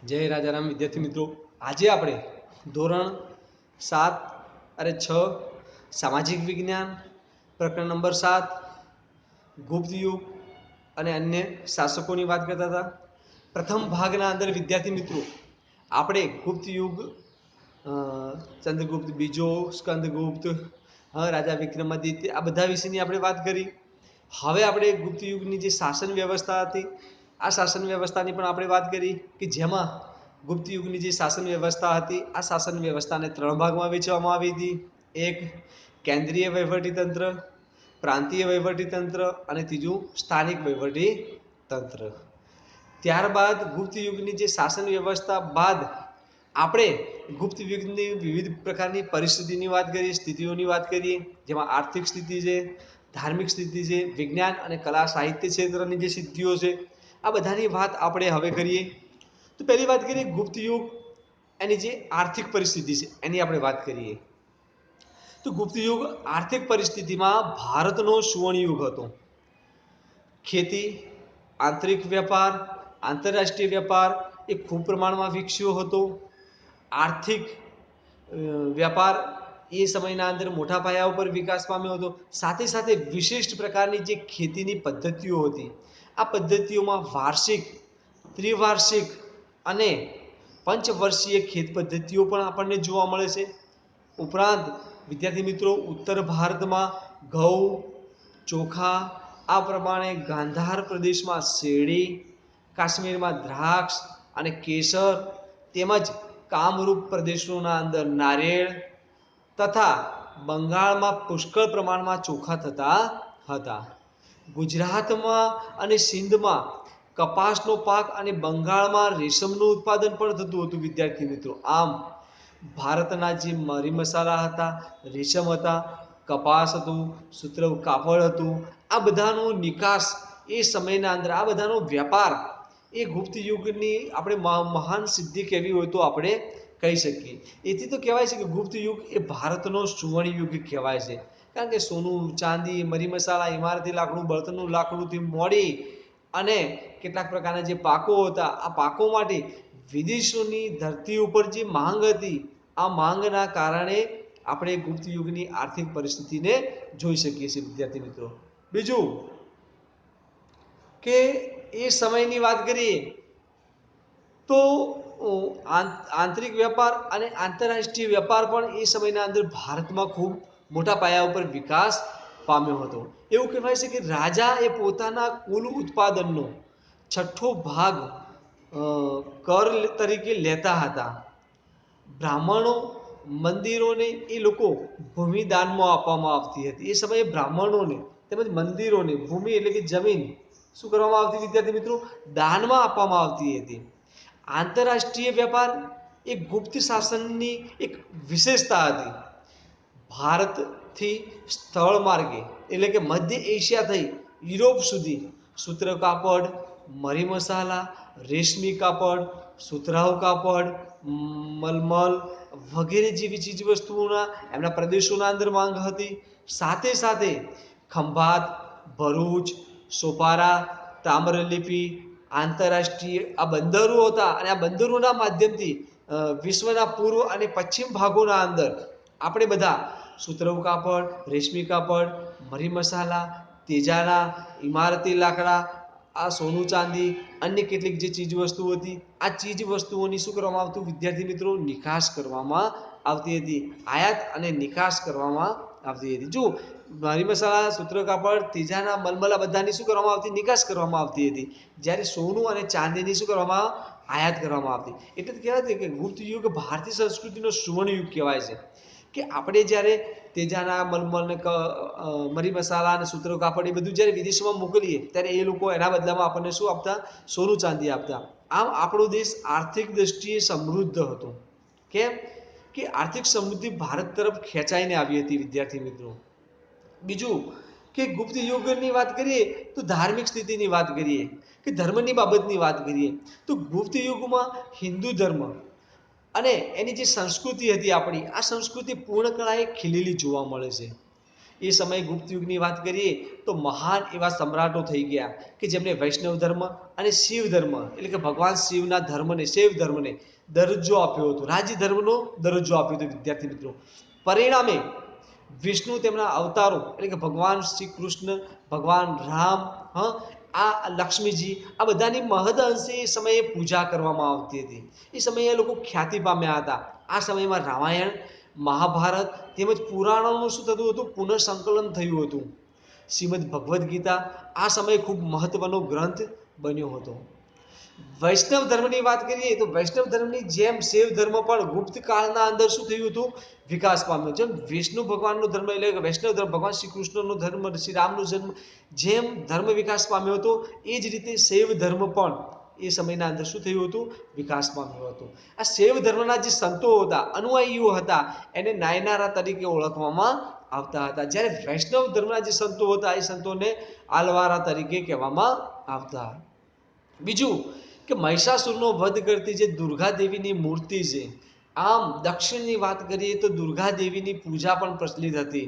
જય રાજારામ વિદ્યાર્થી મિત્રો, આજે આપણે ધોરણ 7 સામાજિક વિજ્ઞાન પ્રકરણ નંબર 7 ગુપ્ત યુગ અને અન્ય શાસકોની વાત કરતા હતા. પ્રથમ ભાગના અંદર વિદ્યાર્થી મિત્રો આપણે ગુપ્ત યુગ, ચંદ્રગુપ્ત બીજો, સ્કંદગુપ્ત, રાજા વિક્રમાદિત્ય, આ બધા વિશેની આપણે વાત કરી. હવે આપણે ગુપ્ત યુગની જે શાસન વ્યવસ્થા હતી આ શાસન વ્યવસ્થાની પણ આપણે વાત કરી કે જેમાં ગુપ્ત યુગની જે શાસન વ્યવસ્થા હતી આ શાસન વ્યવસ્થાને 3 ભાગમાં વહેંચવામાં આવી હતી. એક કેન્દ્રીય વહીવટી તંત્ર, પ્રાંતીય વહીવટી તંત્ર અને ત્રીજું સ્થાનિક વહીવટી તંત્ર. ત્યારબાદ ગુપ્ત યુગની જે શાસન વ્યવસ્થા બાદ આપણે ગુપ્ત યુગની વિવિધ પ્રકારની પરિસ્થિતિની વાત કરીએ, સ્થિતિઓની વાત કરીએ, જેમાં આર્થિક સ્થિતિ છે, ધાર્મિક સ્થિતિ છે, વિજ્ઞાન અને કલા સાહિત્ય ક્ષેત્રની જે સિદ્ધિઓ છે, આ બધાની વાત આપણે હવે કરીએ. તો પહેલી વાત કરીએ ગુપ્ત યુગ, એની જે આર્થિક પરિસ્થિતિ છે એની આપણે વાત કરીએ. તો ગુપ્ત યુગ આર્થિક પરિસ્થિતિમાં ભારતનો સુવર્ણ યુગ હતો. ખેતી, આંતરિક વેપાર, આંતરરાષ્ટ્રીય વેપાર એ ખૂબ પ્રમાણમાં વિકસ્યો હતો. આર્થિક વેપાર એ સમયના અંદર મોટા પાયા ઉપર વિકાસ પામ્યો હતો. સાથે સાથે વિશિષ્ટ પ્રકારની જે ખેતીની પદ્ધતિઓ હતી આ પદ્ધતિઓમાં વાર્ષિક, ત્રિવાર્ષિક અને પંચવર્ષીય ખેત પદ્ધતિઓ પણ આપણને જોવા મળે છે. ઉપરાંત વિદ્યાર્થી મિત્રો ઉત્તર ભારતમાં ઘઉં, ચોખા, આ પ્રમાણે ગાંધાર પ્રદેશમાં શેરડી, કાશ્મીરમાં દ્રાક્ષ અને કેસર, તેમજ કામરૂપ પ્રદેશોના અંદર નારિયેળ તથા બંગાળમાં પુષ્કળ પ્રમાણમાં ચોખા થતા હતા. ગુજરાતમાં અને સિંધમાં કપાસનો પાક અને બંગાળમાં રેશમનું ઉત્પાદન પણ થતું હતું વિદ્યાર્થી મિત્રો. આમ ભારતના જે મરી મસાલા હતા, રેશમ હતા, કપાસ હતું, સૂત્ર કાપડ હતું, આ બધાનો નિકાસ એ સમયના અંદર, આ બધાનો વેપાર એ ગુપ્ત યુગની આપણે મહાન સિદ્ધિ કહેવી હોય તો આપણે કહી શકીએ. એથી તો કહેવાય છે કે ગુપ્ત યુગ એ ભારતનો સુવર્ણ યુગ કહેવાય છે. કારણ કે સોનું, ચાંદી, મરી મસાલા, ઇમારતી લાકડું, બળતણનું લાકડુંથી મોડી અને કેટલાક પ્રકારના જે પાકો હતા આ પાકો માટે વિદેશોની ધરતી ઉપર જે માંગ હતી આ માંગના કારણે આપણે ગુપ્ત યુગની આર્થિક પરિસ્થિતિને જોઈ શકીએ છીએ વિદ્યાર્થી મિત્રો. બીજું કે એ સમયની વાત કરીએ તો આંતરિક વેપાર અને આંતરરાષ્ટ્રીય વેપાર પણ એ સમયના અંદર ભારતમાં ખૂબ મોટા પાયા ઉપર વિકાસ પામ્યો હતો. એવું કહેવાય છે કે રાજા એ પોતાના કુલ ઉત્પાદનનો 6ઠ્ઠો ભાગ કર તરીકે લેતા હતા. બ્રાહ્મણો, મંદિરોને એ લોકો ભૂમિ દાનમાં આપવામાં આવતી હતી. એ સમયે બ્રાહ્મણોને તેમજ મંદિરોને ભૂમિ એટલે કે જમીન શું કરવામાં આવતી વિદ્યાર્થી મિત્રો? દાનમાં આપવામાં આવતી હતી. આંતરરાષ્ટ્રીય વેપાર એ ગુપ્ત શાસનની એક વિશેષતા હતી. ભારતથી સ્થળ માર્ગે એટલે કે મધ્ય એશિયા થઈ યુરોપ સુધી સૂત્ર કાપડ, મરી મસાલા, રેશમી કાપડ, સુતરાઉ કાપડ, મલમલ વગેરે જેવી ચીજ વસ્તુઓના એમના પ્રદેશોના અંદર માંગ હતી. સાથે સાથે ખંભાત, ભરૂચ, સોપારા, તામ્રલિપિ, આંતરરાષ્ટ્રીય આ બંદરો હતા અને આ બંદરોના માધ્યમથી વિશ્વના પૂર્વ અને પશ્ચિમ ભાગોના અંદર આપણે બધા સુતરાઉ કાપડ, રેશમી કાપડ, મરી મસાલા, તેજાના, ઇમારતી લાકડા, આ સોનું ચાંદી, અન્ય કેટલીક જે ચીજ વસ્તુઓ હતી આ ચીજ વસ્તુઓની શું કરવામાં આવતું વિદ્યાર્થી મિત્રો? નિકાસ કરવામાં આવતી હતી. આયાત અને નિકાસ કરવામાં આવતી હતી. જો મરી મસાલા, સૂત્ર કાપડ, તેજાના, મલમલા બધાની શું કરવામાં આવતી? નિકાસ કરવામાં આવતી હતી. જ્યારે સોનું અને ચાંદીની શું કરવામાં? આયાત કરવામાં આવતી. એટલે કહેવાય છે કે ગુપ્ત યુગ ભારતીય સંસ્કૃતિનો સુવર્ણ યુગ કહેવાય છે. કે આપણે જ્યારે તેજાના, મલમલ ને મરી મસાલા અને સૂત્ર કાપડ એ બધું જ્યારે વિદેશમાં મોકલીએ ત્યારે એ લોકો એના બદલામાં આપણને શું આપતા? સોનું ચાંદી આપતા. આમ આપણો દેશ આર્થિક દ્રષ્ટિએ સમૃદ્ધ હતો. કેમ કે આર્થિક સમૃદ્ધિ ભારત તરફ ખેંચાઈને આવી હતી વિદ્યાર્થી મિત્રો. બીજું કે ગુપ્ત યુગની વાત કરીએ તો ધાર્મિક સ્થિતિની વાત કરીએ કે ધર્મની બાબતની વાત કરીએ તો ગુપ્ત યુગમાં હિન્દુ ધર્મ અને એની જે સંસ્કૃતિ હતી આપણી આ સંસ્કૃતિ પૂર્ણકળાએ ખીલેલી જોવા મળે છે. એ સમયે ગુપ્ત યુગની વાત કરીએ તો મહાન એવા સમ્રાટો થઈ ગયા કે જેમણે વૈષ્ણવ ધર્મ અને શિવ ધર્મ એટલે કે ભગવાન શિવના ધર્મને શૈવ ધર્મને દરજ્જો આપ્યો હતો, રાજ્ય ધર્મનો દરજ્જો આપ્યો હતો વિદ્યાર્થી મિત્રો. પરિણામે વિષ્ણુ તેમના અવતારો એટલે કે ભગવાન શ્રી કૃષ્ણ, ભગવાન રામ, આ લક્ષ્મીજી, આ બધાની મહદ અંશે એ સમયે પૂજા કરવામાં આવતી હતી. એ સમયે લોકો ખ્યાતિ પામ્યા હતા. આ સમયમાં રામાયણ, મહાભારત તેમજ પુરાણોનું શું થતું હતું? પુનઃસંકલન થયું હતું. શ્રીમદ ભગવદ્ ગીતા આ સમયે ખૂબ મહત્વનો ગ્રંથ બન્યો હતો. વૈષ્ણવ ધર્મની વાત કરીએ તો વૈષ્ણવ ધર્મની જેમ શૈવ ધર્મ પણ ગુપ્ત કાળના અંદર શું થયું હતું? વિકાસ પામ્યો. જેમ વિષ્ણુ ભગવાનનો ધર્મ એટલે કે વૈષ્ણવ ધર્મ, ભગવાન શ્રી કૃષ્ણનો ધર્મ, શ્રી રામનો જન્મ જેમ ધર્મ વિકાસ પામ્યો હતો, એ જ રીતે શૈવ ધર્મ પણ એ સમયના અંદર શું થયું હતું? વિકાસ પામ્યો હતો. આ શૈવ ધર્મના જે સંતો હતા, અનુયાયીઓ હતા, એને નાયનારા તરીકે ઓળખવામાં આવતા હતા. જ્યારે વૈષ્ણવ ધર્મના જે સંતો હતા, એ સંતોને આલવારા તરીકે કહેવામાં આવતા. બીજું કે મહિષાસુરનો વધ કરતી જે દુર્ગા દેવીની મૂર્તિ છે, આમ દક્ષિણની વાત કરીએ તો દુર્ગા દેવીની પૂજા પણ પ્રચલિત હતી.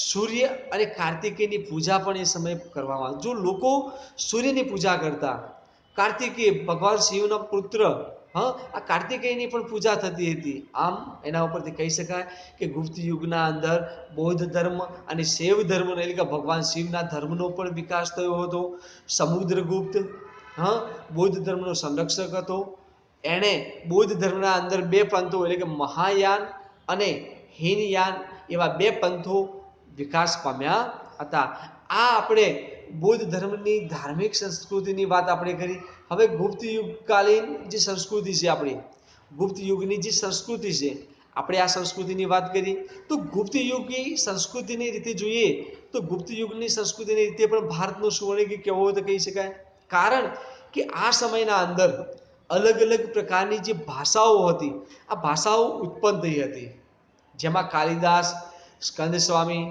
સૂર્ય અને કાર્તિકેયની પૂજા પણ એ સમયે કરવામાં આવતી. જો લોકો સૂર્યની પૂજા કરતા, કાર્તિકેય ભગવાન શિવના પુત્ર, આ કાર્તિકેયની પણ પૂજા થતી હતી. આમ એના ઉપરથી કહી શકાય કે ગુપ્ત યુગના અંદર બૌદ્ધ ધર્મ અને શૈવ ધર્મનો એટલે કે ભગવાન શિવના ધર્મનો પણ વિકાસ થયો હતો. સમુદ્રગુપ્ત બૌદ્ધ ધર્મનો સંરક્ષક હતો. એણે બૌદ્ધ ધર્મના અંદર બે પંથો એટલે કે મહાયાન અને હીનયાન એવા બે પંથો વિકાસ પામ્યા હતા. આ આપણે બૌદ્ધ ધર્મની ધાર્મિક સંસ્કૃતિની વાત આપણે કરી. હવે ગુપ્ત યુગકાલીન જે સંસ્કૃતિ છે, આપણી ગુપ્ત યુગની જે સંસ્કૃતિ છે, આપણે આ સંસ્કૃતિની વાત કરી તો ગુપ્ત યુગની સંસ્કૃતિની રીતે જોઈએ તો ગુપ્ત યુગની સંસ્કૃતિની રીતે પણ ભારતનો સુવર્ણયુગ કેવો હોય તો કહી શકાય. કારણ કે આ સમયના અંદર અલગ અલગ પ્રકારની જે ભાષાઓ હતી, આ ભાષાઓ ઉત્પન્ન થઈ હતી. જેમાં કાલિદાસ, સ્કંદસ્વામી,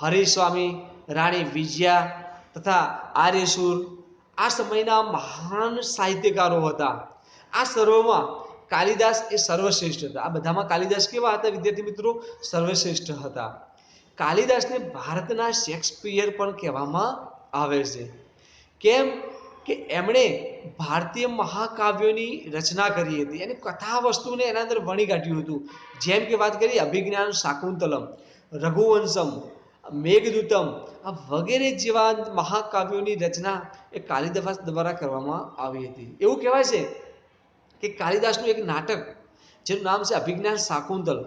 હરિસ્વામી, રાણી વિજયા તથા આર્યસુર આ સમયના મહાન સાહિત્યકારો હતા. આ સર્વમાં કાલિદાસ એ સર્વશ્રેષ્ઠ હતા. આ બધામાં કાલિદાસ કેવા હતા વિદ્યાર્થી મિત્રો? સર્વશ્રેષ્ઠ હતા. કાલિદાસને ભારતના શેક્સપિયર પણ કહેવામાં આવે છે. કેમ કે એમણે ભારતીય મહાકાવ્યોની રચના કરી હતી અને કથા વસ્તુને એના અંદર વણી કાઢ્યું હતું. જેમ કે વાત કરીએ અભિજ્ઞાન શાકુંતલમ, રઘુવંશમ, મેઘદૂતમ આ વગેરે જેવા મહાકાવ્યોની રચના એ કાલિદાસ દ્વારા કરવામાં આવી હતી. એવું કહેવાય છે કે કાલિદાસનું એક નાટક જેનું નામ છે અભિજ્ઞાન શાકુંતલ,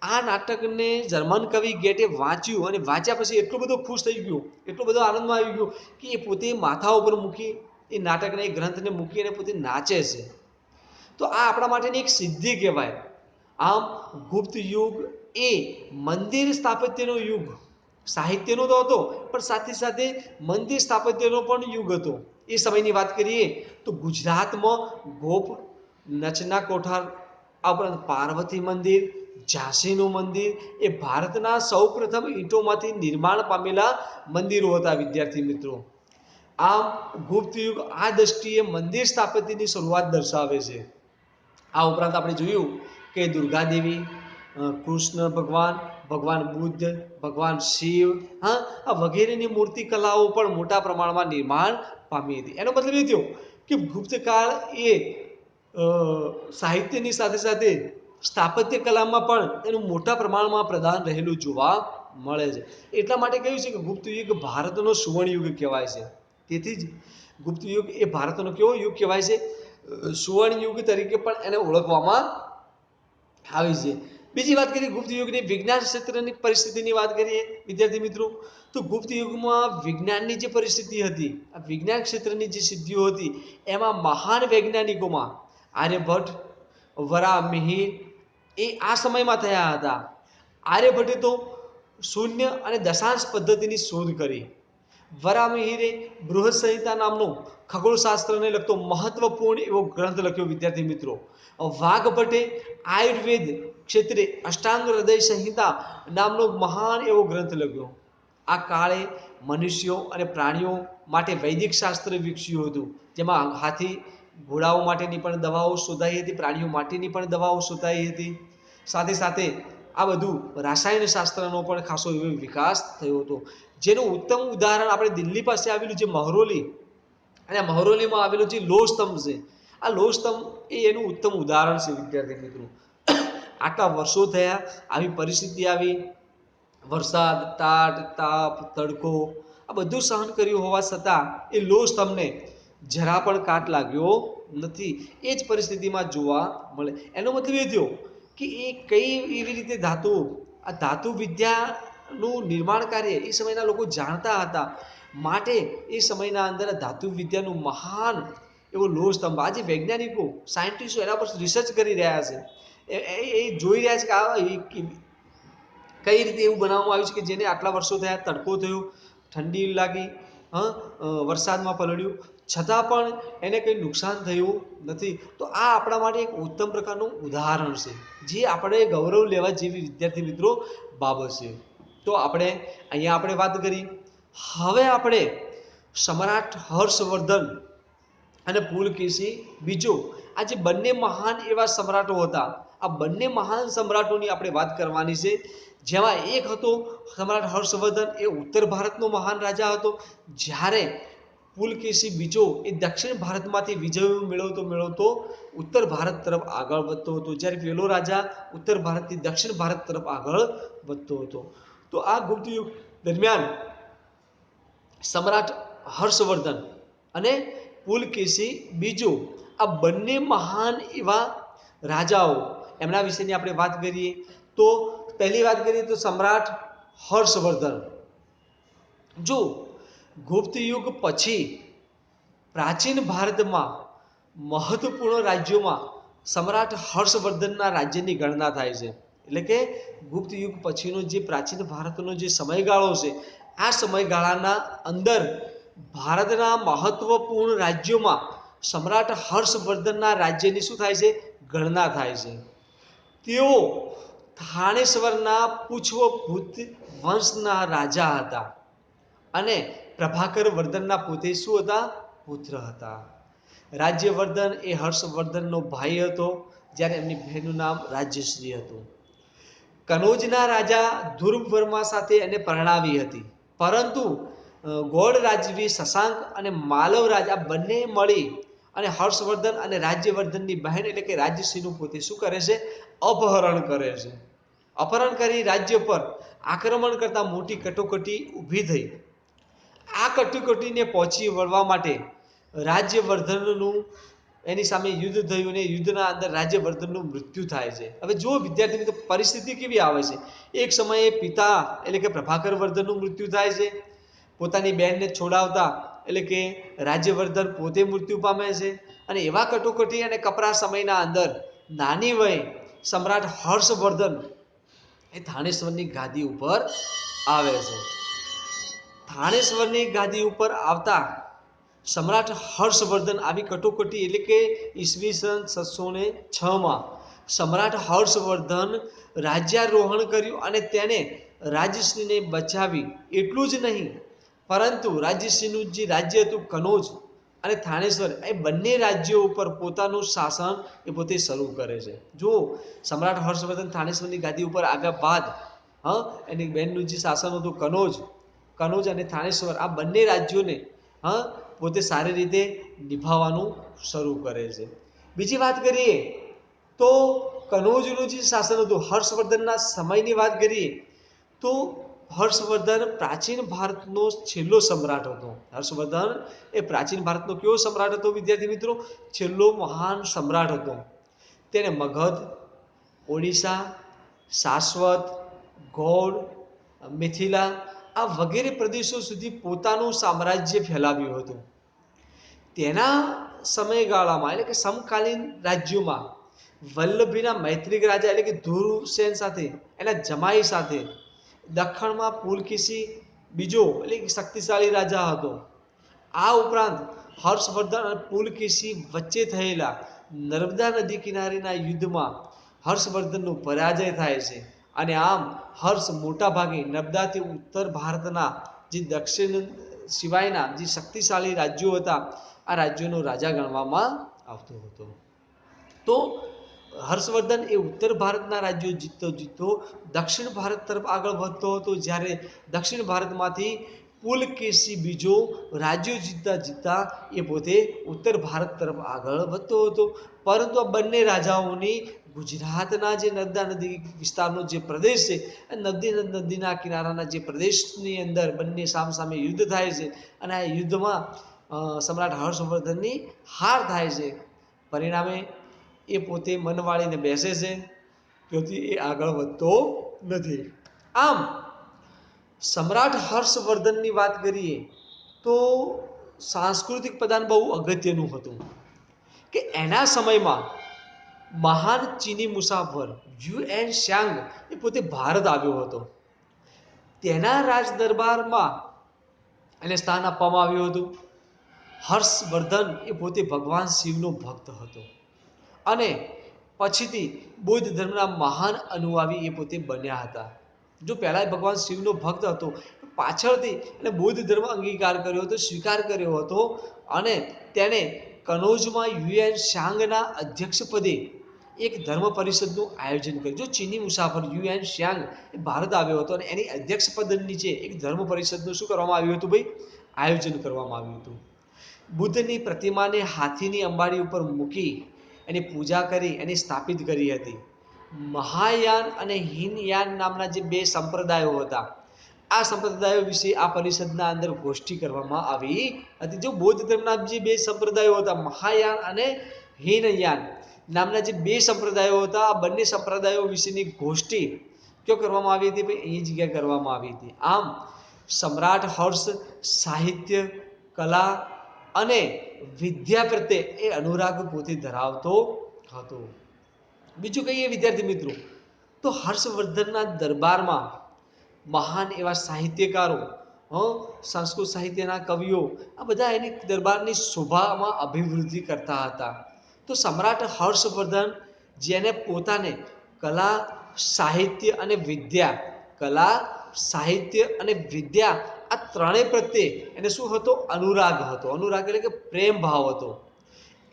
આ નાટકને જર્મન કવિ ગેટે વાંચ્યું અને વાંચ્યા પછી એટલો બધો ખુશ થઈ ગયો, એટલો બધો આનંદમાં આવી ગયો કે એ પોતે માથા ઉપર મૂકી એ નાટકને, એ ગ્રંથને મૂકી અને પોતે નાચે છે. તો આ આપણા માટેની એક સિદ્ધિ કહેવાય. આમ ગુપ્ત યુગ એ મંદિર સ્થાપત્યનો યુગ, સાહિત્યનો તો હતો પણ સાથે સાથે મંદિર સ્થાપત્યનો પણ યુગ હતો. એ સમયની વાત કરીએ તો ગુજરાતમાં ગોપ નચના કોઠાર, આ ઉપરાંત પાર્વતી મંદિર, ઝાંસીનું મંદિર એ ભારતના સૌપ્રથમ ઈંટોમાંથી નિર્માણ પામેલા મંદિરો હતા વિદ્યાર્થી મિત્રો. આમ ગુપ્ત યુગ આ દ્રષ્ટિએ મંદિર સ્થાપત્યની શરૂઆત દર્શાવે છે. આ ઉપરાંત આપણે જોયું કે દુર્ગા દેવી, કૃષ્ણ ભગવાન, ભગવાન બુદ્ધ, ભગવાન શિવ, આ વગેરેની મૂર્તિ કલાઓ પણ મોટા પ્રમાણમાં નિર્માણ પામી હતી. એનો મતલબ એ થયો કે ગુપ્તકાળ એ સાહિત્યની સાથે સાથે સ્થાપત્ય કલામાં પણ એનું મોટા પ્રમાણમાં પ્રદાન રહેલું જોવા મળે છે. એટલા માટે કહ્યું છે કે ગુપ્ત યુગ ભારતનો સુવર્ણ યુગ કહેવાય છે. તેથી જ ગુપ્ત યુગ એ ભારતનો કેવો યુગ કહેવાય છે? સુવર્ણ યુગ તરીકે પણ એને ઓળખવામાં આવી છે. બીજી વાત કરીએ ગુપ્ત યુગની વિજ્ઞાન ક્ષેત્રની પરિસ્થિતિની વાત કરીએ વિદ્યાર્થી મિત્રો તો ગુપ્ત યુગમાં વિજ્ઞાનની જે પરિસ્થિતિ હતી, આ વિજ્ઞાન ક્ષેત્રની જે સિદ્ધિઓ હતી એમાં મહાન વૈજ્ઞાનિકોમાં આર્યભટ્ટ, વરાહમિહિર એ આ સમયમાં થયા હતા. આર્યભટ્ટે તો શૂન્ય અને દશાંશ પદ્ધતિની શોધ કરી. વરાહમિહિરે બૃહદ સંહિતા નામનો ખગોળશાસ્ત્રને લગતો મહત્વપૂર્ણ એવો ગ્રંથ લખ્યો વિદ્યાર્થી મિત્રો. વાઘભટ્ટે આયુર્વેદ ક્ષેત્રે અષ્ટાંગ હૃદય સંહિતા નામનો મહાન એવો ગ્રંથ લખ્યો. આ કાળે મનુષ્યો અને પ્રાણીઓ માટે વૈદિક શાસ્ત્ર વિકસ્યું હતું, જેમાં હાથી ઘોડાઓ માટેની પણ દવાઓ શોધાઈ હતી, પ્રાણીઓ માટેની પણ દવાઓ શોધાઈ હતી. સાથે સાથે આ બધું રાસાયણ શાસ્ત્રનો પણ ખાસો એવો વિકાસ થયો હતો, જેનું ઉત્તમ ઉદાહરણ આપણે દિલ્હી પાસે આવેલું જે મહરોલી, અને મહરોલીમાં આવેલું જે લોહ સ્તંભ છે, આ લોહ સ્તંભ એ એનું ઉત્તમ ઉદાહરણ છે વિદ્યાર્થી મિત્રો. આટલા વર્ષો થયા, આવી પરિસ્થિતિ આવી, વરસાદ, ટાઢ, તાપ, તડકો આ બધું સહન કર્યું હોવા છતાં એ લોહ સ્તંભને જરા પણ કાટ લાગ્યો નથી. એ જ પરિસ્થિતિમાં જોવા મળે. એનો મતલબ એ થયો કે એ કઈ એવી રીતે આ ધાતુ વિદ્યાનું નિર્માણ કાર્ય એ સમયના લોકો જાણતા હતા, માટે એ સમયના અંદર ધાતુ વિદ્યાનું મહાન એવો લોહ સ્તંભ, આજે વૈજ્ઞાનિકો સાયન્ટિસ્ટો એના પર રિસર્ચ કરી રહ્યા છે. એ જોઈ રહ્યા છે કે આ કઈ રીતે એવું બનાવવામાં આવ્યું છે કે જેને આટલા વર્ષો થયા, તડકો થયો, ઠંડી લાગી, વરસાદમાં પલળ્યું, છતાં પણ એને કંઈ નુકસાન થયું નથી. તો આ આપણા માટે એક ઉત્તમ પ્રકારનું ઉદાહરણ છે, જે આપણે ગૌરવ લેવા જેવી વિદ્યાર્થી મિત્રો બાબત છે. તો આપણે અહીંયા આપણે વાત કરી. હવે આપણે સમ્રાટ હર્ષવર્ધન અને પુલકેશી બીજો, આ જે બંને મહાન એવા સમ્રાટો હતા, આ બંને મહાન સમ્રાટોની આપણે વાત કરવાની છે. જેમાં એક હતો સમ્રાટ હર્ષવર્ધન, એ ઉત્તર ભારતનો મહાન રાજા હતો, જ્યારે પુલકેશી બીજો એ દક્ષિણ ભારતમાંથી વિજય મેળવતો ઉત્તર ભારત તરફ આગળ વધતો હતો, જ્યારે પહેલો રાજા ઉત્તર ભારતથી દક્ષિણ ભારત તરફ આગળ વધતો હતો. તો આ ગુપ્ત યુગ દરમિયાન સમ્રાટ હર્ષવર્ધન અને પુલકેશી બીજો, આ બંને મહાન એવા રાજાઓ, એમના વિશેની આપણે વાત કરીએ તો પહેલી વાત કરીએ તો સમ્રાટ હર્ષવર્ધન. જો ગુપ્ત યુગ પછી પ્રાચીન ભારતમાં મહત્વપૂર્ણ રાજ્યોમાં સમ્રાટ હર્ષવર્ધનના રાજ્યની ગણના થાય છે. એટલે કે ગુપ્ત યુગ પછીનો જે પ્રાચીન ભારતનો જે સમયગાળો છે, આ સમયગાળાના અંદર ભારતના મહત્વપૂર્ણ રાજ્યોમાં સમ્રાટ હર્ષવર્ધનના રાજ્યની શું થાય છે? ગણના થાય છે. તેઓ થાનેશ્વરના પુષ્પભૂત વંશના રાજા હતા અને પ્રભાકર વર્ધનના પોતે શું હતા? પુત્ર હતા. રાજ્યવર્ધન એ હર્ષવર્ધનનો ભાઈ હતો, જ્યારે એમની બહેનનું નામ રાજ્યશ્રી હતું. કનોજના રાજા ધ્રુવવર્મા સાથે એને પરણાવી હતી, પરંતુ ગોળ રાજવી શશાંક અને માલવ રાજા બંને મળી અને હર્ષવર્ધન અને રાજ્યવર્ધનની બહેન એટલે કે રાજ્યશ્રીનું પોતે શું કરે છે? અપહરણ કરે છે. અપહરણ કરી રાજ્ય પર આક્રમણ કરતા મોટી કટોકટી ઊભી થઈ. આ કટોકટીને પહોંચી વળવા માટે રાજ્યવર્ધનનું એની સામે યુદ્ધ થયું અને યુદ્ધના અંદર રાજ્યવર્ધનનું મૃત્યુ થાય છે. હવે જો વિદ્યાર્થી મિત્રો પરિસ્થિતિ કેવી આવે છે, એક સમયે પિતા એટલે કે પ્રભાકર વર્ધનનું મૃત્યુ થાય છે, પોતાની બહેનને છોડાવતા એટલે કે રાજ્યવર્ધન પોતે મૃત્યુ પામે છે, અને એવા કટોકટી અને કપરા સમયના અંદર નાની વયે સમ્રાટ હર્ષવર્ધન એ થાનેશ્વરની ગાદી ઉપર આવે છે. થાનેશ્વરની ગાદી ઉપર આવતા સમ્રાટ હર્ષવર્ધન આવી કટોકટી એટલે કે ઈસવીસન 606માં સમ્રાટ હર્ષવર્ધન રાજ્યારોહણ કર્યું અને તેને રાજ્યશ્રીને બચાવી. એટલું જ નહીં, પરંતુ રાજ્યશ્રીનું જે રાજ્ય હતું કનોજ અને થાનેશ્વર, એ બંને રાજ્યો ઉપર પોતાનું શાસન એ પોતે શરૂ કરે છે. જો સમ્રાટ હર્ષવર્ધન થાનેશ્વરની ગાદી ઉપર આવ્યા બાદ એની બહેનનું જે શાસન હતું કનોજ અને થાનેશ્વર, આ બંને રાજ્યોને પોતે સારી રીતે નિભાવવાનું શરૂ કરે છે. બીજી વાત કરીએ તો કનોજનું જે શાસન હતું, હર્ષવર્ધનના સમયની વાત કરીએ તો હર્ષવર્ધન પ્રાચીન ભારતનો છેલ્લો સમ્રાટ હતો. હર્ષવર્ધન એ પ્રાચીન ભારતનો કેવો સમ્રાટ હતો વિદ્યાર્થી મિત્રો? છેલ્લો મહાન સમ્રાટ હતો. તેણે મગધ, ઓડિશા, સારસ્વત, ગૌડ, મિથિલા આ વગેરે પ્રદેશો સુધી પોતાનું સામ્રાજ્ય ફેલાવ્યું હતું. તેના સમયગાળામાં એટલે કે સમકાલીન રાજ્યોમાં વલ્લભીના મૈત્રિક રાજા એટલે કે ધુરસેન સાથે એના જમાઈ સાથે દખ્ખણમાં પુલકેશી બીજો એટલે કે શક્તિશાળી રાજા હતો. આ ઉપરાંત હર્ષવર્ધન અને પુલકેશી વચ્ચે થયેલા નર્મદા નદી કિનારેના યુદ્ધમાં હર્ષવર્ધનનો પરાજય થાય છે, અને આમ હર્ષ મોટાભાગે નર્મદાથી ઉત્તર ભારતના જે દક્ષિણ સિવાયના જે શક્તિશાળી રાજ્યો હતા, આ રાજ્યોનો રાજા ગણવામાં આવતો હતો. તો હર્ષવર્ધન એ ઉત્તર ભારતના રાજ્યો જીતતો જીતતો દક્ષિણ ભારત તરફ આગળ વધતો હતો, જ્યારે દક્ષિણ ભારતમાંથી પુલકેશી બીજો રાજ્યો જીતતા જીતતા એ પોતે ઉત્તર ભારત તરફ આગળ વધતો હતો. પરંતુ આ બંને રાજાઓની ગુજરાતના જે નર્મદા નદી વિસ્તારનો જે પ્રદેશ છે, નદીના કિનારાના જે પ્રદેશની અંદર બંને સામસામે યુદ્ધ થાય છે અને આ યુદ્ધમાં સમ્રાટ હર્ષવર્ધનની હાર થાય છે. પરિણામે એ પોતે મન વાળીને બેસે છે, તેથી એ આગળ વધતો નથી. આમ સમ્રાટ હર્ષવર્ધનની વાત કરીએ તો સાંસ્કૃતિક પ્રદાન બહુ અગત્યનું હતું કે એના સમયમાં મહાન ચીની મુસાફર યુએન શાંગ એ પોતે ભારત આવ્યો હતો. તેના રાજ દરબારમાં એને સ્થાન આપવામાં આવ્યું હતું. હર્ષવર્ધન એ પોતે ભગવાન શિવનો ભક્ત હતો અને પછીથી બૌદ્ધ ધર્મના મહાન અનુયાયી એ પોતે બન્યા હતા. જો પહેલા ભગવાન શિવનો ભક્ત હતો, પાછળથી એને બૌદ્ધ ધર્મ અંગીકાર કર્યો હતો, સ્વીકાર કર્યો હતો અને તેણે કનૌજમાં યુએન શાંગના અધ્યક્ષપદે એક ધર્મ પરિષદનું આયોજન કર્યું. જો ચીની મુસાફર યુએન શાંગ એ ભારત આવ્યો હતો અને એની અધ્યક્ષપદ નીચે એક ધર્મ પરિષદનું શું કરવામાં આવ્યું હતું ભાઈ? આયોજન કરવામાં આવ્યું હતું. બુદ્ધની પ્રતિમાને હાથીની અંબાડી ઉપર મૂકી એની પૂજા કરી એની સ્થાપિત કરી હતી. મહાયાન અને હીનયાન નામના જે બે સંપ્રદાયો હતા, આ સંપ્રદાયો વિશે આ પરિષદના અંદર ગોષ્ઠી કરવામાં આવી હતી. જો બૌદ્ધ ધર્મના જે બે સંપ્રદાયો હતા, મહાયાન અને હીનયાન નામના જે બે સંપ્રદાયો હતા, આ બંને સંપ્રદાયો વિશેની ગોષ્ઠી ક્યાં કરવામાં આવી હતી? ભાઈ એ જગ્યાએ કરવામાં આવી હતી. આમ સમ્રાટ હર્ષ સાહિત્ય, કલા અને વિદ્યા પ્રત્યે એ અનુરાગ પોતે ધરાવતો હતો. બીજું કહીએ વિદ્યાર્થી મિત્રો તો હર્ષવર્ધનના દરબારમાં મહાન એવા સાહિત્યકારો, સંસ્કૃત સાહિત્યના કવિઓ, આ બધા એની દરબારની શોભામાં અભિવૃદ્ધિ કરતા હતા. તો સમ્રાટ હર્ષવર્ધન જેને પોતાને કલા, સાહિત્ય અને વિદ્યા આ ત્રણેય પ્રત્યે એને શું હતો? અનુરાગ હતો. અનુરાગ એટલે કે પ્રેમ ભાવ હતો.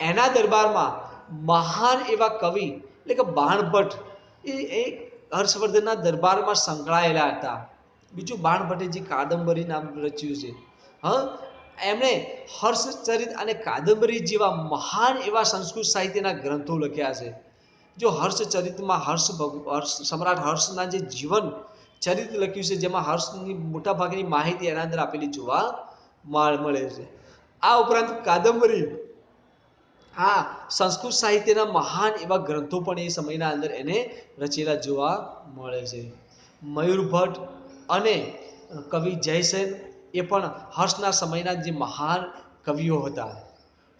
એના દરબારમાં મહાન એવા કવિ એટલે કે બાણભટ્ટ એ હર્ષવર્ધનના દરબારમાં સંકળાયેલા હતા. બીજું બાણભટ્ટે જે કાદંબરી નામ રચ્યું છે, એમણે હર્ષચરિત અને કાદંબરી જેવા મહાન એવા સંસ્કૃત સાહિત્યના ગ્રંથો લખ્યા છે. જો હર્ષચરિતમાં સમ્રાટ હર્ષના જે જીવન ચરિત્ર લખ્યું છે, જેમાં હર્ષની મોટાભાગની માહિતી એના અંદર આપેલી જોવા મળે છે. આ ઉપરાંત કાદંબરી, આ સંસ્કૃત સાહિત્યના મહાન એવા ગ્રંથો પણ એ સમયના અંદર એને રચેલા જોવા મળે છે. મયુરભટ્ટ અને કવિ જયસેન એ પણ હર્ષના સમયના જે મહાન કવિઓ હતા.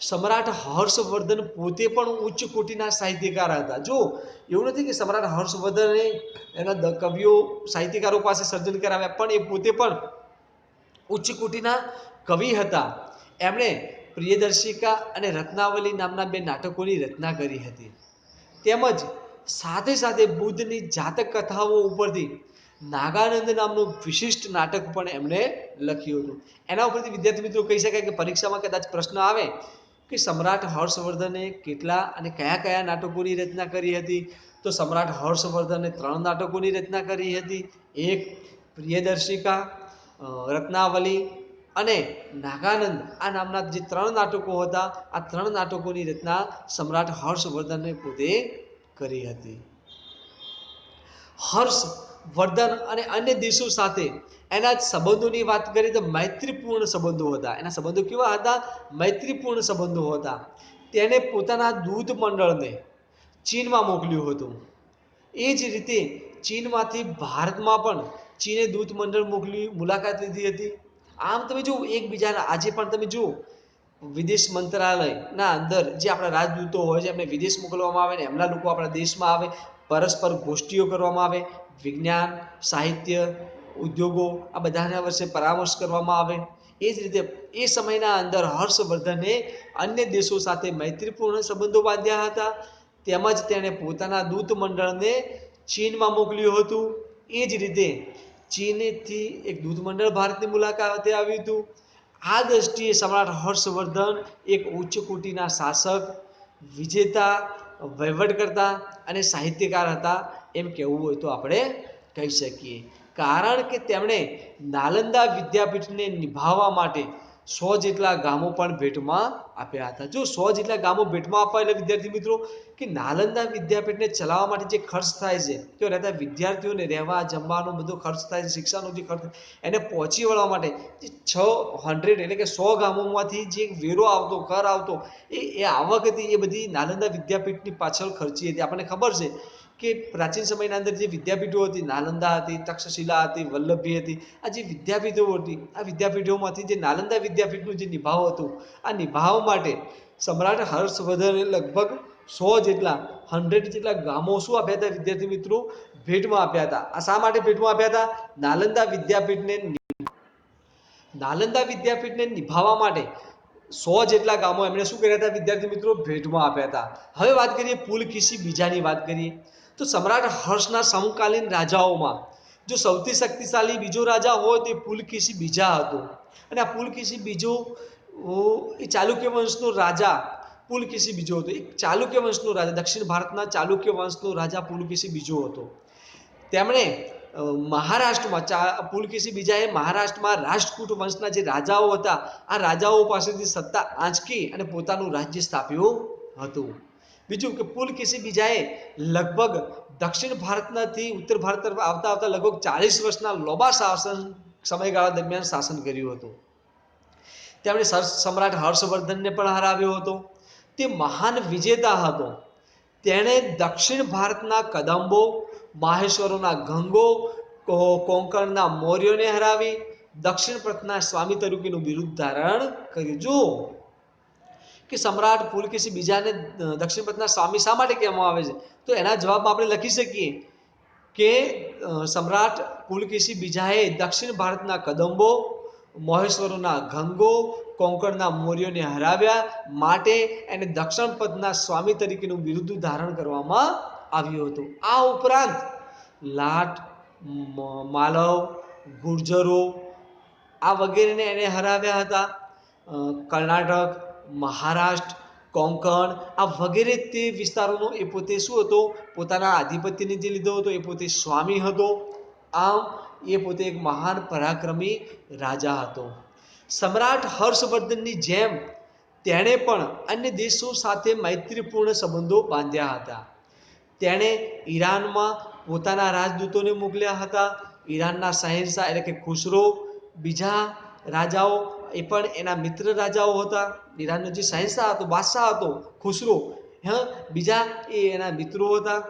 સમ્રાટ હર્ષવર્ધન પોતે પણ ઉચ્ચ કોટીના સાહિત્યકાર હતા. જો એવું નથી કે સમ્રાટ હર્ષવર્ધને એના કવિઓ સાહિત્યકારો પાસે સર્જન કરાવ્યા, પણ એ પોતે પણ ઉચ્ચ કોટીના કવિ હતા. એમણે પ્રિયદર્શિકા અને રત્નાવલી નામના બે નાટકોની રચના કરી હતી. તેમજ સાથે સાથે બુદ્ધની જાતક કથાઓ ઉપરથી નાગાનંદ નામનું વિશિષ્ટ નાટક પણ એમણે લખ્યું હતું. એના ઉપરથી વિદ્યાર્થી મિત્રો કહી શકાય કે પરીક્ષામાં કદાચ પ્રશ્ન આવે કે સમ્રાટ હર્ષવર્ધને કેટલા અને કયા કયા નાટકોની રચના કરી હતી? તો સમ્રાટ હર્ષવર્ધને 3 નાટકોની રચના કરી હતી. એક પ્રિયદર્શિકા, રત્નાવલી અને નાગાનંદ, આ નામના જે 3 નાટકો હતા, આ 3 નાટકોની રચના સમ્રાટ હર્ષવર્ધને પોતે કરી હતી. હર્ષવર્ધન અને અન્ય દેશો સાથે એના સંબંધોની વાત કરીએ તો મૈત્રીપૂર્ણ સંબંધો હતા. એના સંબંધો કેવા હતા? મૈત્રીપૂર્ણ સંબંધો હતા. તેને પોતાના દૂત મંડળને ચીનમાં મોકલ્યું હતું. એ જ રીતે ચીનમાંથી ભારતમાં પણ ચીને દૂત મંડળ મોકલી મુલાકાત લીધી હતી. આમ તમે જુઓ એકબીજાના, આજે પણ તમે જુઓ વિદેશ મંત્રાલયના અંદર જે આપણા રાજદૂતો હોય છે, એમને વિદેશ મોકલવામાં આવે ને એમના લોકો આપણા દેશમાં આવે, પરસ્પર ગોષ્ઠીઓ કરવામાં આવે, વિજ્ઞાન, સાહિત્ય, ઉદ્યોગો આ બધાના વર્ષે પરામર્શ કરવામાં આવે. એ જ રીતે એ સમયના અંદર હર્ષવર્ધને અન્ય દેશો સાથે મૈત્રીપૂર્ણ સંબંધો બાંધ્યા હતા. તેમજ તેણે પોતાના દૂત મંડળને ચીનમાં મોકલ્યું હતું. એ જ રીતે ચીનથી એક દૂત મંડળ ભારતની મુલાકાતે આવ્યું હતું. આ દ્રષ્ટિએ સમ્રાટ હર્ષવર્ધન એક ઉચ્ચ કોટીના શાસક, વિજેતા, વહીવટકર્તા અને સાહિત્યકાર હતા એમ કહેવું હોય તો આપણે કહી શકીએ. કારણ કે તેમણે નાલંદા વિદ્યાપીઠને નિભાવવા માટે 100 જેટલા ગામો પણ ભેટમાં આપ્યા હતા. જો 100 જેટલા ગામો ભેટમાં આપવા એટલે વિદ્યાર્થી મિત્રો કે નાલંદા વિદ્યાપીઠને ચલાવવા માટે જે ખર્ચ થાય છે, તો રહેતા વિદ્યાર્થીઓને રહેવા જમવાનો બધો ખર્ચ થાય છે, શિક્ષાનો જે ખર્ચ એને પહોંચી વળવા માટે જે 600 એટલે કે 100 ગામોમાંથી જે વેરો આવતો, કર આવતો, એ આવક હતી એ બધી નાલંદા વિદ્યાપીઠની પાછળ ખર્ચી હતી. આપણને ખબર છે કે પ્રાચીન સમયના અંદર જે વિદ્યાપીઠો હતી, નાલંદા હતી, તક્ષશિલા હતી, વલ્લભી હતી, આ જે વિદ્યાપીઠો હતી, આ વિદ્યાપીઠોમાંથી જે નાલંદા વિદ્યાપીઠનું જે નિભાવ હતું, આ નિભાવ માટે સમ્રાટ હર્ષવર્ધને લગભગ 100 જેટલા 100 જેટલા ગામો શું આપ્યા હતા વિદ્યાર્થી મિત્રો? ભેટમાં આપ્યા હતા. આ શા માટે ભેટમાં આપ્યા હતા? નાલંદા વિદ્યાપીઠને નિભાવવા માટે 100 જેટલા ગામો એમણે શું કર્યા હતા વિદ્યાર્થી મિત્રો? ભેટમાં આપ્યા હતા. હવે વાત કરીએ પુલકેશી બીજાની વાત કરીએ તો સમ્રાટ હર્ષના સમકાલીન રાજાઓમાં જો સૌથી શક્તિશાળી બીજો રાજા હોય તો પુલકેશી બીજા હતો. અને આ પુલકેશી બીજો એ ચાલુક્ય વંશનો રાજા પુલકેશી બીજો હતો. એક ચાલુક્ય વંશનો રાજા, દક્ષિણ ભારતના ચાલુક્ય વંશનો રાજા પુલકેશી બીજો હતો. તેમણે મહારાષ્ટ્રમાં પુલકેશી બીજાએ મહારાષ્ટ્રમાં રાષ્ટ્રકૂટ વંશના જે રાજાઓ હતા, આ રાજાઓ પાસેથી સત્તા આંચકી અને પોતાનું રાજ્ય સ્થાપ્યું હતું. બીજું કે પુલકેશી બીજાએ લગભગ દક્ષિણ ભારતથી ઉત્તર ભારત તરફ આવતા આવતા લગભગ 40 વર્ષના લાંબા શાસન સમયગાળા દરમિયાન શાસન કર્યું હતું. તેમણે સમ્રાટ હર્ષવર્ધનને પણ હરાવ્યો હતો. તે મહાન વિજેતા હતો. તેણે દક્ષિણ ભારતના કદંબો, માહેશ્વરોના ગંગો, કોંકણના મૌર્યોને હરાવી દક્ષિણ પથના સ્વામી તરીકેનું બિરુદ ધારણ કર્યું. જો કે સમ્રાટ પુલકેશી બીજાને દક્ષિણ પથના સ્વામી શા માટે કહેવામાં આવે છે? તો એના જવાબમાં આપણે લખી શકીએ કે સમ્રાટ પુલકેશી બીજાએ દક્ષિણ ભારતના કદંબો, મહેશ્વરોના ગંગો, કોંકણના મૌર્યોને હરાવ્યા માટે એને દક્ષિણ પથના સ્વામી તરીકેનું બિરુદ ધારણ કરવામાં આવ્યું હતું. આ ઉપરાંત લાટ, માલવ, ગુર્જરો આ વગેરેને એને હરાવ્યા હતા. કર્ણાટક, મહારાષ્ટ્ર, કોંકણ આ વગેરે તે વિસ્તારોનો એ પોતે શું હતો? પોતાના આધિપત્યને જે લીધો હતો એ પોતે સ્વામી હતો. આમ એ પોતે એક મહાન પરાક્રમી રાજા હતો. સમ્રાટ હર્ષવર્ધનની જેમ તેણે પણ અન્ય દેશો સાથે મૈત્રીપૂર્ણ સંબંધો બાંધ્યા હતા. તેણે ઈરાનમાં પોતાના રાજદૂતોને મોકલ્યા હતા. ઈરાનના શહેનશાહ એટલે કે ખુસરો, બીજા રાજાઓ એ પણ એના મિત્ર રાજાઓ હતા. ઈરાનનો જે શહેનશાહ હતો, બાદશાહ હતો ખુસરો, બીજા એ એના મિત્રો હતા.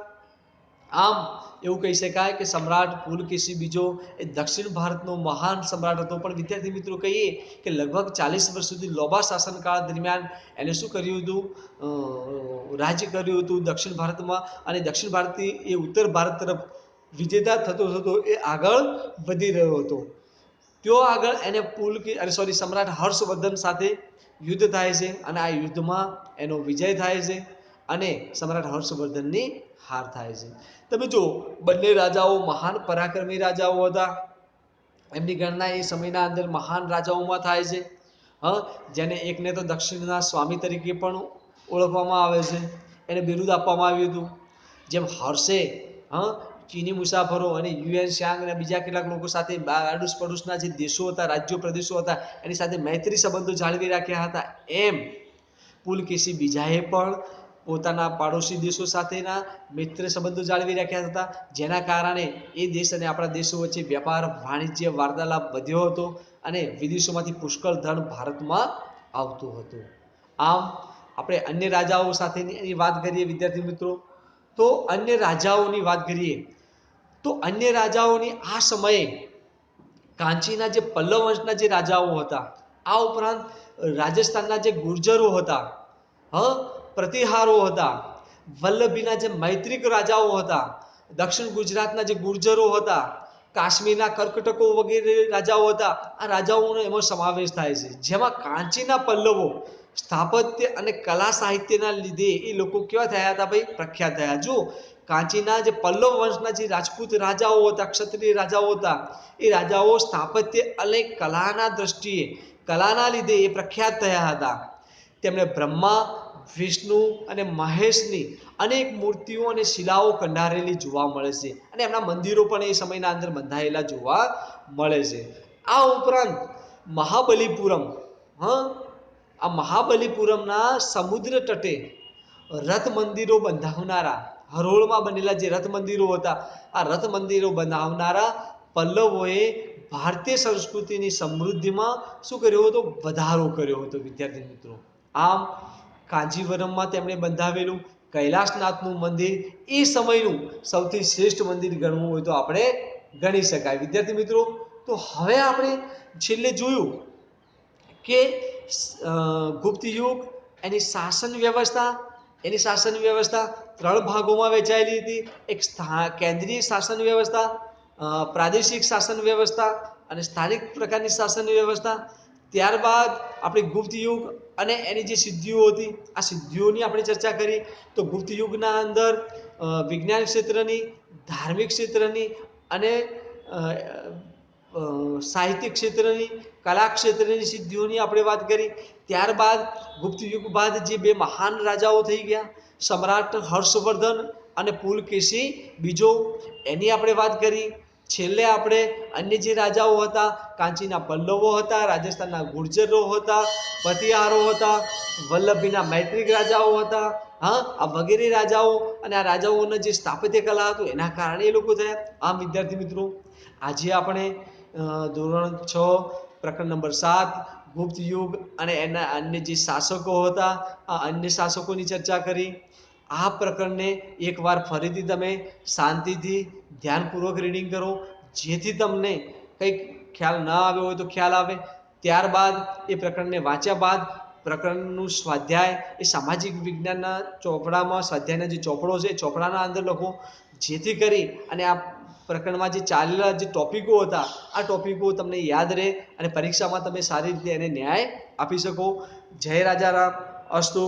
આમ એવું કહી શકાય કે સમ્રાટ પુલકેશી બીજો એ દક્ષિણ ભારતનો મહાન સમ્રાટ હતો. પણ વિદ્યાર્થી મિત્રો કહીએ કે લગભગ 40 વર્ષ સુધી લાંબા શાસનકાળ દરમિયાન એને શું કર્યું હતું? રાજ્ય કર્યું હતું દક્ષિણ ભારતમાં. અને દક્ષિણ ભારતથી એ ઉત્તર ભારત તરફ વિજેતા થતો થતો એ આગળ વધી રહ્યો હતો. તેઓ આગળ એને સમ્રાટ હર્ષવર્ધન સાથે યુદ્ધ થાય છે અને આ યુદ્ધમાં એનો વિજય થાય છે અને સમ્રાટ હર્ષવર્ધનની હાર થાય છે. તમે જો બંને રાજાઓ મહાન પરાક્રમી રાજાઓ હતા. એમની ગણના એ સમયના અંદર મહાન રાજાઓમાં થાય છે. જેને એકને તો દક્ષિણના સ્વામી તરીકે પણ ઓળખવામાં આવે છે. એને બિરુદ આપવામાં આવ્યું હતું. જેમ હર્ષે ચીની મુસાફરો અને યુએન શાંગ અને બીજા કેટલાક લોકો સાથે આડોશ પડોશના જે દેશો હતા, રાજ્યો પ્રદેશો હતા, એની સાથે મૈત્રી સંબંધો જાળવી રાખ્યા હતા, એમ પુલકેશી બીજાએ પણ પોતાના પાડોશી દેશો સાથેના મિત્ર સંબંધો જાળવી રાખ્યા હતા. જેના કારણે એ દેશ અને આપણા દેશો વચ્ચે વેપાર, વાણિજ્ય, વાર્તાલાપ વધ્યો હતો અને વિદેશોમાંથી પુષ્કળ ધન ભારતમાં આવતું હતું. આમ આપણે અન્ય રાજાઓ સાથેની વાત કરીએ વિદ્યાર્થી મિત્રો, તો અન્ય રાજાઓની વાત કરીએ તો અન્ય રાજાઓની આ સમયે કાંચીના જે પલ્લવ વંશના જે રાજાઓ હતા, આ ઉપરાંત રાજસ્થાનના જે ગુર્જરો હતા, પ્રતિહારો હતા, વલ્લભીના જે મૈત્રિક રાજાઓ હતા, દક્ષિણ ગુજરાતના જે ગુર્જરો હતા, કાશ્મીરના કર્કટકો વગેરે રાજાઓ હતા, આ રાજાઓનો એમાં સમાવેશ થાય છે. જેમાં કાંચીના પલ્લવો સ્થાપત્ય અને કલા સાહિત્યના લીધે એ લોકો કેવા થયા હતા ભાઈ? પ્રખ્યાત થયા. જો કાંચીના જે પલ્લવ વંશના જે રાજપૂત રાજાઓ હતા, ક્ષત્રિય રાજાઓ હતા, એ રાજાઓ સ્થાપત્ય અને કલાના દ્રષ્ટિએ, કલાના લીધે એ પ્રખ્યાત થયા હતા. તેમણે બ્રહ્મા, વિષ્ણુ અને મહેશની અનેક મૂર્તિઓ અને શિલાઓ કંડારેલી જોવા મળે છે અને એમના મંદિરો પણ એ સમયના અંદર બંધાયેલા જોવા મળે છે. આ ઉપરાંત મહાબલીપુરમ, આ મહાબલીપુરમના સમુદ્ર તટે રથ મંદિરો બંધાવનારા, હરોળમાં બનેલા જે રથ મંદિરો હતા, આ રથ મંદિરો બનાવનારા પલ્લવોએ ભારતીય સંસ્કૃતિની સમૃદ્ધિમાં શું કર્યો હતો? વધારો કર્યો હતો વિદ્યાર્થી મિત્રો. આમ કાંજીવરમમાં તેમણે બંધાવેલું કૈલાસનાથનું મંદિર એ સમયનું સૌથી શ્રેષ્ઠ મંદિર ગણવું હોય તો આપણે ગણી શકાય. વિદ્યાર્થી મિત્રો, તો હવે આપણે છેલ્લે જોયું કે ગુપ્ત યુગ એની શાસન વ્યવસ્થા ત્રણ ભાગોમાં વહેંચાયેલી હતી. એક કેન્દ્રીય શાસન વ્યવસ્થા, પ્રાદેશિક શાસન વ્યવસ્થા અને સ્થાનિક પ્રકારની શાસન વ્યવસ્થા. ત્યારબાદ આપણે ગુપ્ત યુગ અને એની જે સિદ્ધિઓ હતી, આ સિદ્ધિઓની આપણે ચર્ચા કરી. તો ગુપ્ત યુગના અંદર વિજ્ઞાન ક્ષેત્રની, ધાર્મિક ક્ષેત્રની અને સાહિત્યિક ક્ષેત્રની, કલા ક્ષેત્રની સિદ્ધિઓની આપણે વાત કરી. ત્યારબાદ ગુપ્ત યુગ બાદ જે બે મહાન રાજાઓ થઈ ગયા, સમ્રાટ હર્ષવર્ધન અને પુલકેશી બીજો, એની આપણે વાત કરી. છેલ્લે આપણે અન્ય જે રાજાઓ હતા, કાંચીના પલ્લવો હતા, રાજસ્થાનના ગુર્જરો હતા, પતિહારો હતા, વલ્લભીના મૈત્રિક રાજાઓ હતા. આ વગેરે રાજાઓ અને આ રાજાઓના જે સ્થાપત્ય કલા હતું એના કારણે એ લોકો થયા. આમ વિદ્યાર્થી મિત્રો, આજે આપણે ધોરણ 6 પ્રકરણ નંબર 7 ગુપ્ત યુગ અને એના અન્ય જે શાસકો હતા, આ અન્ય શાસકોની ચર્ચા કરી. આ પ્રકરણને એકવાર ફરીથી તમે શાંતિથી ધ્યાનપૂર્વક રીડિંગ કરો, જેથી તમને કંઈક ખ્યાલ ન આવ્યો હોય તો ખ્યાલ આવે. ત્યારબાદ એ પ્રકરણને વાંચ્યા બાદ પ્રકરણનું સ્વાધ્યાય એ સામાજિક વિજ્ઞાનના ચોપડામાં, સ્વાધ્યાયના જે ચોપડો છે ચોપડાના અંદર લખો, જેથી કરી અને આ પ્રકરણમાં જે ચાલેલા જે ટોપિકો હતા, આ ટોપિકો તમને યાદ રહે અને પરીક્ષામાં તમે સારી રીતે એને ન્યાય આપી શકો. જય રાજારામ. અસ્તુ.